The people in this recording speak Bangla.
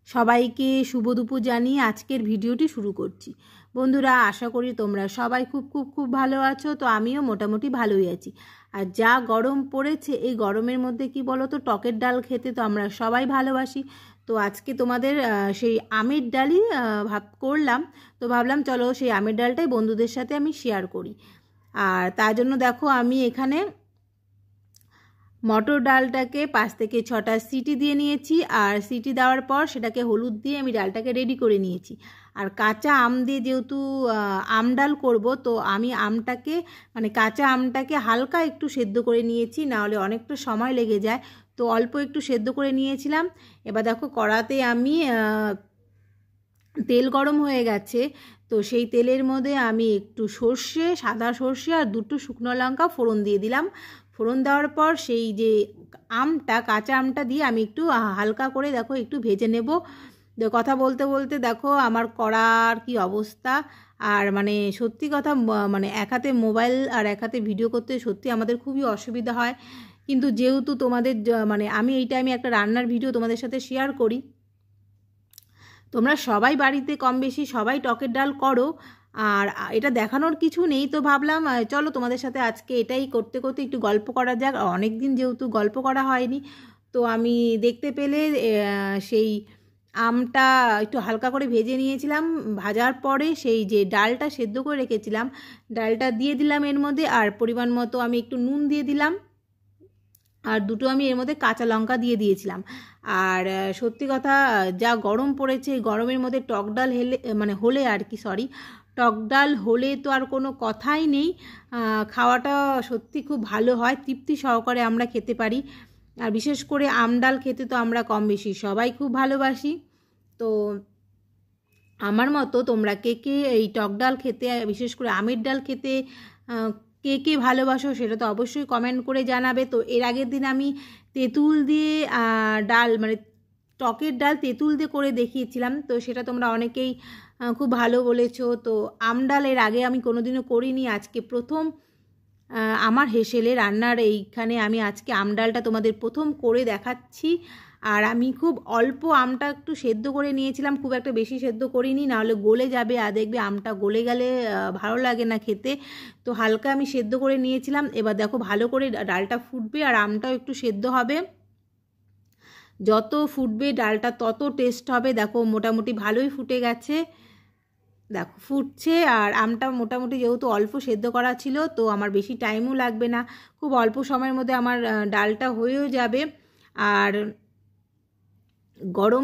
সবাইকে শুভ দুপুর জানিয়ে আজকের ভিডিওটি শুরু করছি। বন্ধুরা, আশা করি তোমরা সবাই খুব খুব খুব ভালো আছো। তো আমিও মোটামুটি ভালোই আছি। আর যা গরম পড়েছে, এই গরমের মধ্যে কি বলো তো, টকের ডাল খেতে তো আমরা সবাই ভালোবাসি। তো আজকে তোমাদের সেই আমের ডালই করলাম। তো ভাবলাম চলো সেই আমের ডালটাই বন্ধুদের সাথে আমি শেয়ার করি। আর তার জন্য দেখো আমি এখানে মটর ডালটাকে 5 থেকে 6টা সিটি দিয়ে নিয়েছি। আর সিটি দেওয়ার পর সেটাকে হলুদ দিয়ে আমি ডালটাকে রেডি করে নিয়েছি। আর কাঁচা আম দিয়ে যেহেতু আম ডাল করব, তো আমি আমটাকে কাঁচা আমটাকে হালকা একটু সেদ্ধ করে নিয়েছি, নাহলে অনেকটা সময় লেগে যায়। তো অল্প একটু সেদ্ধ করে নিয়েছিলাম। এবার দেখো কড়াতে আমি তেল গরম হয়ে গেছে। তো সেই তেলের মধ্যে আমি একটু সর্ষে, সাদা সর্ষে আর 2টো শুকনো লঙ্কা ফোড়ন দিয়ে দিলাম। ফোড়ন দেওয়ার পর সেই যে আমটা, কাঁচা আমটা দিয়ে আমি একটু হালকা করে দেখো একটু ভেজে নেব। কথা বলতে বলতে দেখো আমার কড়ার কি অবস্থা। আর সত্যি কথা, এক হাতে মোবাইল আর এক হাতে ভিডিও করতে সত্যি আমাদের খুবই অসুবিধা হয়। কিন্তু যেহেতু তোমাদের আমি এই টাইমে একটা রান্নার ভিডিও তোমাদের সাথে শেয়ার করি, তোমরা সবাই বাড়িতে কম বেশি সবাই টকের ডাল করো, আর এটা দেখানোর কিছু নেই। তো ভাবলাম চলো তোমাদের সাথে আজকে এটাই করতে করতে একটু গল্প করা যাক। অনেক দিন যেহেতু গল্প করা হয়নি, তো আমি দেখতে পেলে সেই আমটা একটু হালকা করে ভেজে নিয়েছিলাম। ভাজার পরে সেই যে ডালটা সেদ্ধ করে রেখেছিলাম, ডালটা দিয়ে দিলাম এর মধ্যে। আর পরিমাণ মতো আমি একটু নুন দিয়ে দিলাম। আর 2টো আমি এর মধ্যে কাঁচা লঙ্কা দিয়ে দিয়েছিলাম। আর সত্যি কথা, যা গরম পড়েছে, গরমের মধ্যে টক ডাল হলে আর কি, সরি, টক ডাল হলে তো আর কোনো কথাই নেই। খাওয়াটা সত্যি খুব ভালো হয়, তৃপ্তি সহকারে আমরা খেতে পারি। আর বিশেষ করে আম ডাল খেতে তো আমরা কম বেশি সবাই খুব ভালোবাসি। তো আমার মতো তোমরা কে কে এই টক ডাল খেতে, বিশেষ করে আমের ডাল খেতে কে কে ভালোবাসো সেটা তো অবশ্যই কমেন্ট করে জানাবে। তো এর আগের দিন আমি তেঁতুল দিয়ে ডাল, টকের ডাল তেঁতুল দিয়ে করে দেখিয়েছিলাম। তো সেটা তোমরা অনেকেই খুব ভালো বলেছো। তো আম ডাল এর আগে আমি কোনোদিনও করিনি, আজকে প্রথম আমার হেসেলে রান্নার এইখানে আমি আজকে আম ডালটা তোমাদের প্রথম করে দেখাচ্ছি। আর আমি খুব অল্প আমটা একটু সেদ্ধ করে নিয়েছিলাম, খুব একটা বেশি সেদ্ধ করিনি, নাহলে গলে যাবে। আর দেখবে আমটা গলে গেলে ভালো লাগে না খেতে। তো হালকা আমি সেদ্ধ করে নিয়েছিলাম। এবার দেখো ভালো করে ডালটা ফুটবে আর আমটাও একটু সেদ্ধ হবে। যত ফুটবে ডালটা তত টেস্ট হবে। দেখো মোটামুটি ভালোই ফুটে গেছে, দেখো ফুটছে। আর আমটা মোটামুটি যেহেতু অল্প সেদ্ধ করা ছিল, তো আমার বেশি টাইমও লাগবে না, খুব অল্প সময়ের মধ্যে আমার ডালটা হয়েও যাবে। আর গরম